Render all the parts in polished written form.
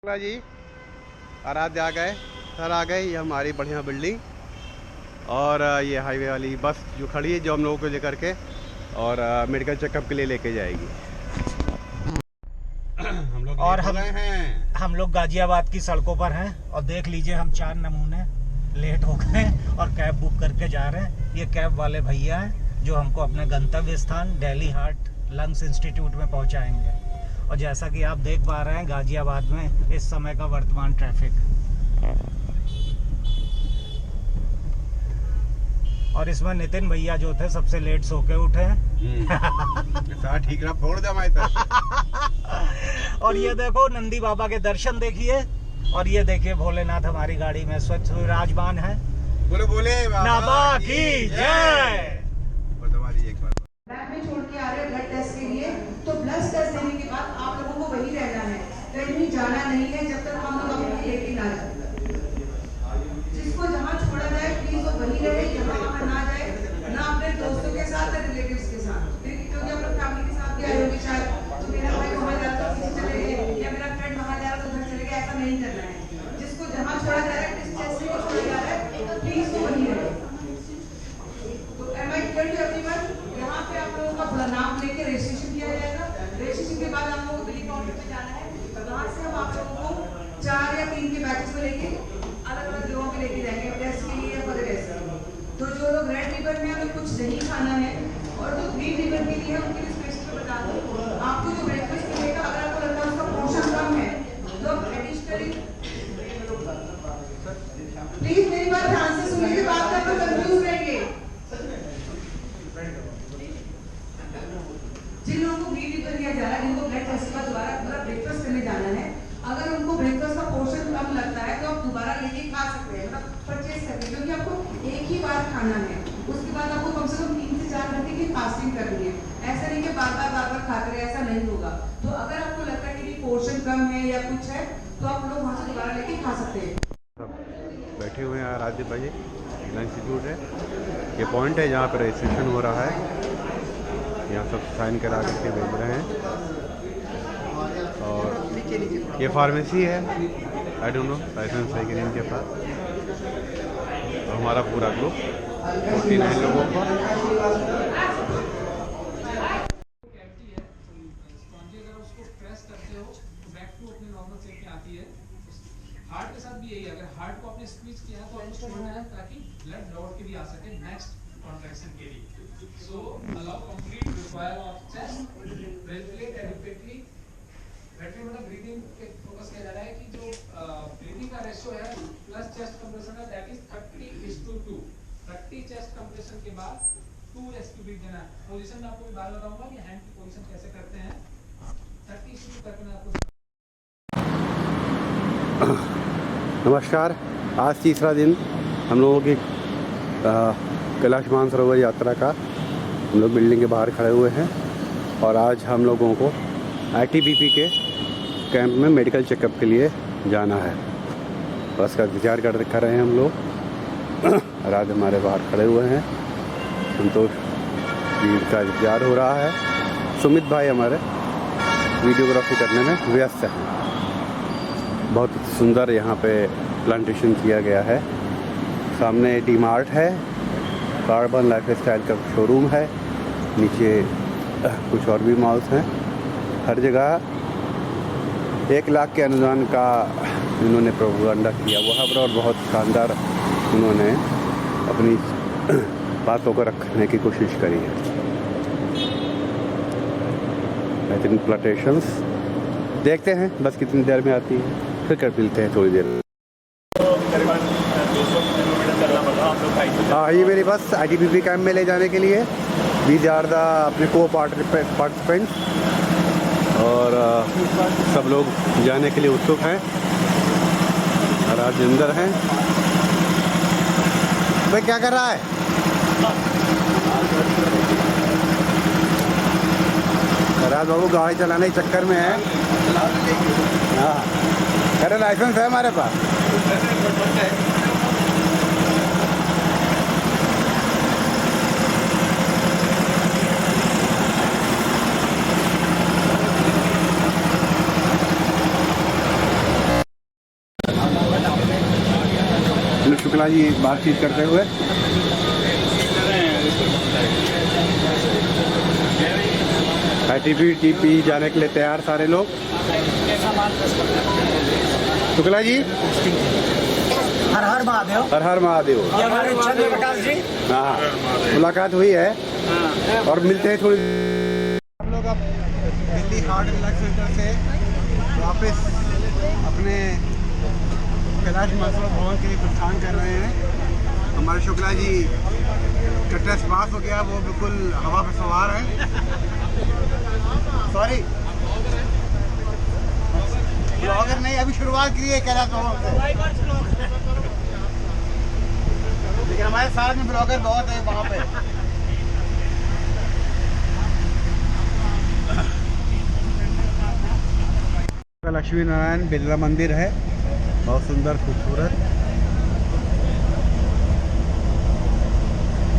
जी आराध्य आ गए, सर आ गए। ये हमारी बढ़िया बिल्डिंग और ये हाईवे वाली बस जो खड़ी है, जो हम लोगों को लेकर के और मेडिकल चेकअप के लिए लेके जाएगी। हम लोग और हम लोग गाजियाबाद की सड़कों पर हैं और देख लीजिए हम 4 नमूने लेट हो गए और कैब बुक करके जा रहे हैं। ये कैब वाले भैया हैं जो हमको अपने गंतव्य स्थान दिल्ली हार्ट लंग्स इंस्टीट्यूट में पहुंचाएंगे। और जैसा कि आप देख पा रहे हैं गाजियाबाद में इस समय का वर्तमान ट्रैफिक, और इसमें नितिन भैया जो थे सबसे लेट सो के उठे हैं। ठीक ना फोड़ दे और ये देखो नंदी बाबा के दर्शन देखिए, और ये देखिए भोलेनाथ हमारी गाड़ी में स्वच्छ विराजमान है। बोले बोले बाबा की जय। लैब में छोड़ के आ रहे हैं ब्लड टेस्ट के लिए, तो ब्लड टेस्ट देने के बाद आप लोगों को वहीं रहना है, कहीं जाना नहीं है जब तक हम लोग अपने लेके ना जाए। जिसको जहाँ छोड़ा जाए प्लीज वो वहीं रहे, यहाँ वहाँ ना जाए, ना अपने दोस्तों के साथ या रिलेटिव्स के साथ, क्योंकि हम लोग फैमिली के साथ भी आए होंगे शायद, तो मेरा भाई वहाँ जा रहा है चले गए या मेरा फ्रेंड वहाँ जा रहा है तो उधर चले गए, ऐसा नहीं करना है। जिसको जहाँ छोड़ा जा रहा है, किस टेस्ट को छोड़ा जा रहा है, प्लीज वो वहीं रहे। तो am I clear to everyone, यहाँ पे आप लोगों का नाम लेके रजिस्ट्रेशन किया जाएगा। रजिस्ट्रेशन के बाद आप लोगों को बिलिंग काउंटर पे जाना है, वहाँ से हम आप लोगों को 4 या 3 के बैचेस में लेके अलग अलग जगहों पे लेके जाएंगे टेस्ट के लिए या फर्दर टेस्ट के लिए। तो जो लोग रेड रिबन में हमें कुछ नहीं खाना है और जो ग्रीन रिबन के लिए है उनके लिए स्पेशल बता दूँ, आपको जो ब्रेकफास्ट मिलेगा अगर आपको लगता है उसका पोर्शन कम है तो आप एडिशनली, प्लीज मेरी बात ध्यान से सुनिए, बात करके कंफ्यूज रहेंगे। जिन लोगों को ग्रीन रिबन दिया जा रहा है, जिनको ब्लड टेस्ट का दोबारा मतलब ब्रेकफास्ट करने जाना है, अगर उनको ब्रेकफास्ट का पोर्शन कम लगता है तो आप दोबारा लेके खा सकते हैं, मतलब परचेज करके, क्योंकि आपको एक ही बार खाना है, उसके बाद आपको कम से कम 3 से 4 घंटे की फास्टिंग करनी है। ऐसा नहीं कि बार बार खाते रहे, ऐसा नहीं होगा। तो अगर आपको लगता है कि पोर्शन कम है या कुछ है तो आप लोग वहाँ से दोबारा लेके खा सकते हैं। बैठे हुए हैं आराध्य भाई, इंस्टीट्यूट है, ये पॉइंट है जहाँ पर रजिस्ट्रेशन हो रहा है। यहाँ सब साइन करा करके भेज रहे हैं और ये फार्मेसी है, आई डोंट नो लाइसेंस है कि नहीं इनके पास। और हमारा पूरा ग्रुप 49 लोगों का। हार्ट के साथ भी यही है, अगर हार्ट को आपने स्क्वीज किया तो आपको छोड़ना है ताकि ब्लड लौट के भी आ सके नेक्स्ट कॉन्ट्रैक्शन के लिए। सो allow complete require of chest, ventilate adequately. Ventilate मतलब ब्रीथिंग पे फोकस किया जा रहा है कि जो ब्रीथिंग का रेशियो है प्लस चेस्ट कंप्रेशन का दैट इज 30:2। 30 चेस्ट कंप्रेशन के बाद 2 रेस्ट ब्रीथ देना है। पोजीशन में आपको बार बताऊंगा कि हैंड की पोजीशन कैसे करते हैं। 30:2 करके मैं आपको। नमस्कार, आज तीसरा दिन हम लोगों की कैलाश मानसरोवर यात्रा का। हम लोग बिल्डिंग के बाहर खड़े हुए हैं और आज हम लोगों को ITBP के कैंप में मेडिकल चेकअप के लिए जाना है। बस का इंतजार कर रहे हैं हम लोग। रात हमारे बाहर खड़े हुए हैं, संतोष जी का इंतजार हो रहा है। सुमित भाई हमारे वीडियोग्राफी करने में व्यस्त हैं। बहुत सुंदर यहाँ पे प्लांटेशन किया गया है। सामने डी-मार्ट है, कार्बन लाइफ स्टाइल का शोरूम है, नीचे कुछ और भी मॉल्स हैं। हर जगह 1 लाख के अनुदान का इन्होंने प्रोपेगेंडा किया वहाँ पर, और बहुत शानदार उन्होंने अपनी बातों को रखने की कोशिश करी है। आई थिंक प्लांटेशंस देखते हैं बस कितनी देर में आती है, फिर कर मिलते हैं थोड़ी देर में। हाँ, ये मेरी बस ITBP कैंप में ले जाने के लिए। वीज आर द अपने को पार्टिसिपेंट्स और सब लोग जाने के लिए उत्सुक हैं और आज अंदर हैं। भाई क्या कर रहा है? राज बाबू गाड़ी चलाने के चक्कर में है। हाँ, अरे लाइसेंस है हमारे पास। शुक्ला जी बातचीत करते हुए। ITBP जाने के लिए तैयार सारे लोग। शुक्ला जी हर हर महादेव। हर हर महादेव। ये हमारे चंद्र प्रकाश जी। हाँ, मुलाकात हुई है और मिलते हैं थोड़ी। हम लोग अब Delhi heart and lung centre से वापस अपने कैलाश मानसरोवर भवन के लिए प्रस्थान कर रहे हैं। हमारे शुक्ला जी का टेस्ट पास हो गया, वो बिल्कुल हवा पे सवार है। सॉरी, ब्लॉगर नहीं, अभी शुरुआत की है कैलाश भवन से, लेकिन हमारे साथ में ब्लॉगर बहुत है वहाँ पे। लक्ष्मी नारायण बिरला मंदिर है, बहुत सुंदर खूबसूरत।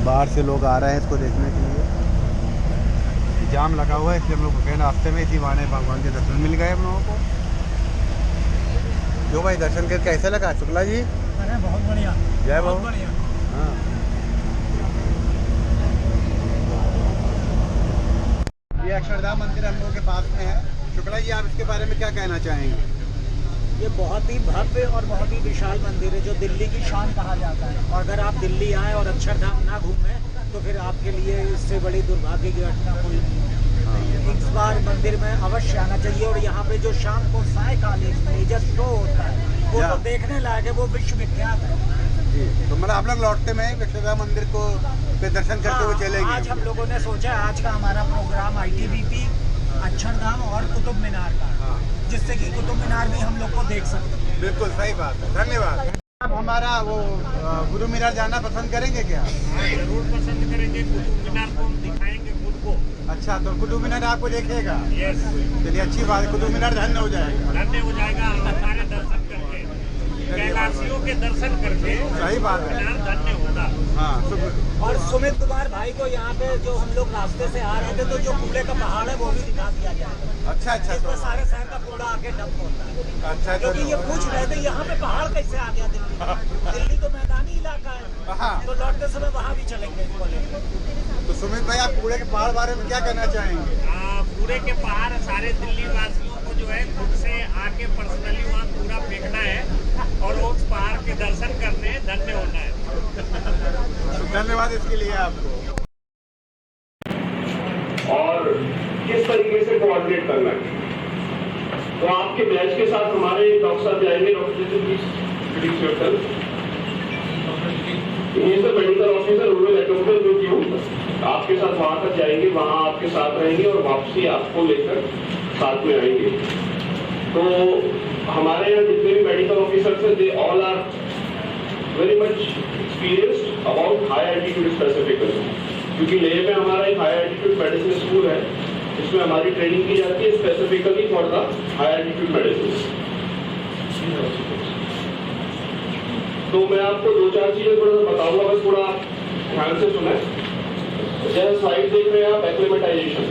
बाहर से लोग आ रहे हैं इसको देखने के लिए। जाम लगा हुआ है, इसलिए हम लोग को कहना रास्ते में इसी बहाने भगवान के दर्शन मिल गए हम लोगों को। जो भाई दर्शन करके कैसा लगा शुक्ला जी? अरे बहुत बढ़िया, जय बहुत बाबू। बढ़िया। हाँ, ये अक्षरधाम मंदिर हम लोगों के पास में है। शुक्ला जी, आप इसके बारे में क्या कहना चाहेंगे? ये बहुत ही भव्य और बहुत ही विशाल मंदिर है, जो दिल्ली की शान कहा जाता है। और अगर आप दिल्ली आए और अक्षरधाम ना घूमें तो फिर आपके लिए इससे बड़ी दुर्भाग्य की घटना कोई नहीं है। इस बार मंदिर में अवश्य आना चाहिए। और यहाँ पे जो शाम को सायकालीन मेजर शो होता है वो तो देखने लायक है, वो विश्व विख्यात है जी। तो मतलब आप लोग लौटते में अक्षरधाम मंदिर को पे दर्शन करते हुए चलेंगे? आज हम लोगों ने सोचा आज का हमारा प्रोग्राम ITBP, अक्षरधाम और कुतुब मीनार का, जिससे कि कुतुब मीनार भी हम लोग को देख सकते हैं। बिल्कुल सही बात है, धन्यवाद। आप हमारा वो कुतुब मीनार जाना पसंद करेंगे क्या? जरूर पसंद करेंगे, कुतुब मीनार को हम दिखाएंगे खुद को। अच्छा, तो कुतुब मीनार आपको देखेगा? यस, चलिए अच्छी बात है, कुतुब मीनार धन्य हो जाएगा। धन्य हो जाएगा हमारे दर्शन करके, कैलाशियों के दर्शन करके। सही बात है, मीनार धन्य होगा। हाँ। और सुमित कुमार भाई को यहाँ पे जो हम लोग रास्ते से आ रहे थे तो जो कूड़े का पहाड़ है वो भी दिखा दिया जाएगा। अच्छा अच्छा, इसमें सारे शहर का कूड़ा आके डंप होता है। अच्छा, क्योंकि ये पूछ रहे थे यहाँ पे पहाड़ कैसे आ गया दिल्ली। दिल्ली तो मैदानी इलाका हाँ। है, तो लौटते समय वहाँ भी चलेंगे इसको लेकर। तो सुमित भाई, आप कूड़े के पहाड़ बारे में क्या कहना चाहेंगे? कूड़े के पहाड़ सारे दिल्ली वासियों को जो है खुद से आके पर्सनली वहाँ कूड़ा फेंकना है और उस पहाड़ के दर्शन करने धन्य होना है। धन्यवाद इसके लिए आपको। और किस तरीके से कोऑर्डिनेट करना है, तो आपके बैच के साथ हमारे डॉक्टर साहब जाएंगे। Doctor medical officer rural advocate with you, आपके साथ वहां तक जाएंगे, वहां आपके साथ रहेंगे और वापसी आपको लेकर साथ में आएंगे। तो हमारे यहाँ जितने भी मेडिकल ऑफिसर्स हैं, they all are very much experienced about high altitude specifically, क्योंकि लेह में हमारा एक हाई एल्टीट्यूड मेडिसिन स्कूल है, इसमें हमारी ट्रेनिंग की जाती है specifically for the high altitude medicine. तो मैं आपको 2-4 चीजें थोड़ा सा बताऊंगा, बस थोड़ा आप ध्यान से सुने। जैसे स्लाइड देख रहे हैं आप, एक्लिमेटाइजेशन।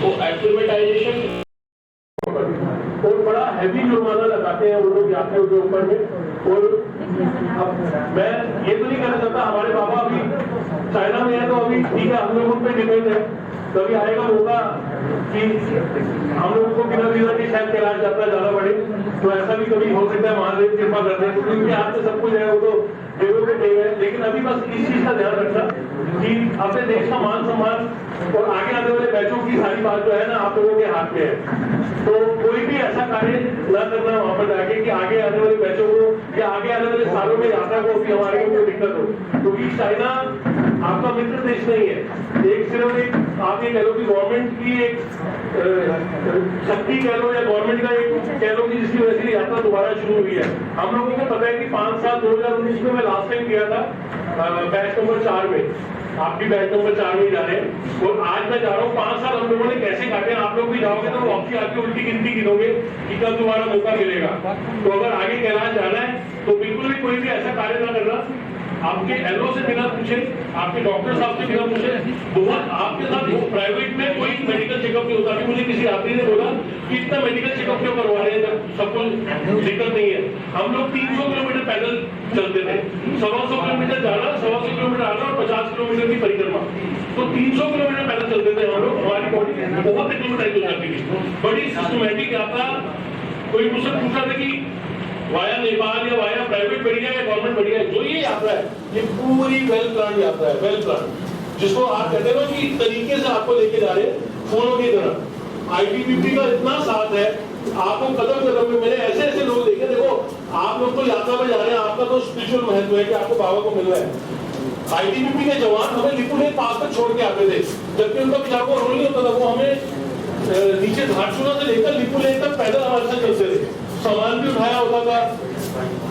तो एक्लिमेटाइजेशन और बड़ा हैवी जुर्माना लगाते हैं वो लोग यात्रियों के ऊपर में। और अब मैं ये तो नहीं कहना चाहता हमारे बाबा अभी चाइना में है तो अभी ठीक है, हम लोग उन पर डिपेंड है। कभी आएगा मौका कि हम लोगों को बिना वीजा के शायद कैलाश यात्रा जाना पड़े, तो ऐसा भी कभी हो सकता है, महादेव कृपा करते हैं, क्योंकि उनके हाथ में सब कुछ है, वो तो देवों के देव है। लेकिन अभी बस इस चीज का ध्यान रखना कि अपने देश का मान सम्मान और आगे आने वाले बैचों की सारी बात जो है ना आप लोगों के हाथ में है। तो कोई भी ऐसा कार्य न करना वहां पर जाके कि आगे आने वाले बैचों को या आगे आने वाले सालों में यात्रा को भी हमारे को कोई दिक्कत हो, क्योंकि चाइना आपका मित्र देश नहीं है। एक सिर्फ एक आप ये कह लो कि गवर्नमेंट की एक शक्ति कह लो या गवर्नमेंट का एक कह लो कि जिसकी वजह से यात्रा दोबारा शुरू हुई है। हम लोगों को पता है कि 5 साल 2019 में मैं लास्ट टाइम गया था बैच नंबर 4 में, आप भी बैच नंबर 4 में जा रहे हैं और आज मैं जा रहा हूँ। 5 साल हम लोगों ने कैसे काटे, आप लोग भी जाओगे तो वापसी आके उल्टी गिनती गिनोगे कि कब दोबारा मौका मिलेगा। तो अगर आगे कैलाश जाना है तो बिल्कुल भी कोई भी ऐसा कार्य ना करना आपके एलओ से बिना पूछे, आपके डॉक्टर साहब से बिना पूछे, बहुत आपके साथ प्राइवेट में कोई मेडिकल चेकअप नहीं होता। मुझे किसी यात्री ने बोला कि इतना मेडिकल चेकअप क्यों करवा रहे हैं जब सब कुछ दिक्कत नहीं है। हम लोग 300 किलोमीटर पैदल चलते थे, 125 किलोमीटर जाना, 125 किलोमीटर आना और 50 किलोमीटर की परिक्रमा। तो 300 किलोमीटर पैदल चलते थे हम लोग। हमारी बॉडी बहुत एक्टिविटाइज हो जाती थी, बड़ी सिस्टमैटिक यात्रा। कोई मुझसे पूछा था कि वाया नेपाल या वाया प्राइवेट बढ़िया या गवर्नमेंट बढ़िया है। जो ये यात्रा है, ये पूरी वेल प्लान यात्रा है, वेल प्लान, जिसको आप कहते हैं ना कि तरीके से आपको लेके जा रहे हैं फूलों की तरह। आईटीबीपी का इतना साथ है, आपको कदम कदम में। मैंने ऐसे ऐसे लोग देखे, देखो आप लोग तो यात्रा में जा रहे हैं, आपका तो स्पिरिचुअल महत्व है कि आपको बाबा को मिल रहा है। आईटीबीपी के जवान हमें लिपुलेख पास तक छोड़ के आते थे, जबकि उनका पिछाड़ को रोल नहीं होता था। वो हमें नीचे घाटशुरा से लेकर लिपुलेख तक पैदल हमारे साथ चलते थे। सामान भी उठाया होता था,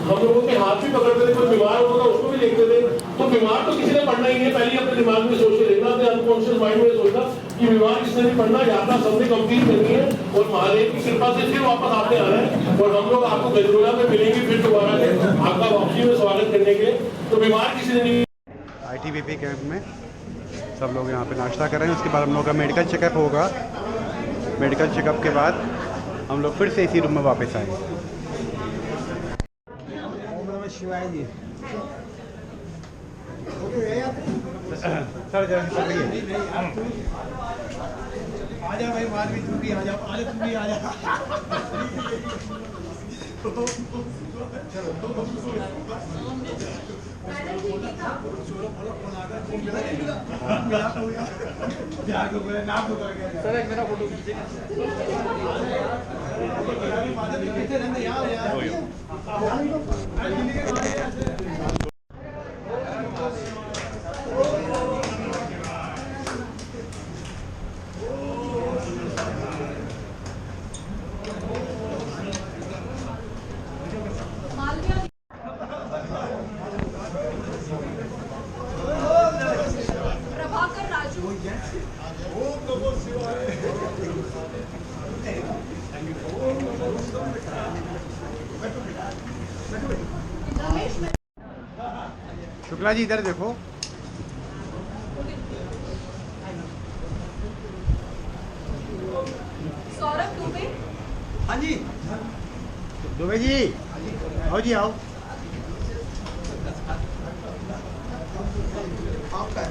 हम लोगों के हाथ भी पकड़ते थे, कोई बीमार होता था उसको भी देखते थे। तो बीमार तो किसी ने पढ़ना ही है, पहले अपने दिमाग में सोच के लेना, अनकॉन्शियस माइंड में सोचना कि बीमार किसने नहीं पढ़ना। यात्रा सबने कंप्लीट करनी है और महादेव की कृपा से फिर वापस आपने आना है। और हम लोग आपको गजरोला में मिलेंगे फिर दोबारा से आपका वापसी में स्वागत करने के लिए। तो बीमार किसी ने नहीं। आईटीबीपी कैंप में सब लोग यहाँ पे नाश्ता कर रहे हैं। उसके बाद हम लोग का मेडिकल चेकअप होगा। मेडिकल चेकअप के बाद हम लोग फिर से इसी रूम में वापस आएंगे। ओम नमः शिवाय जी। सर जरा आजा भाई, बाद में तू भी आ जा, तू भी आ जा। सर एक मेरा फोटो खींचिए। प्रभाकर राजू। शुक्ला जी इधर देखो। सौरभ दुबे। हाँ जी दुबे जी, आओ जी आओ। आपका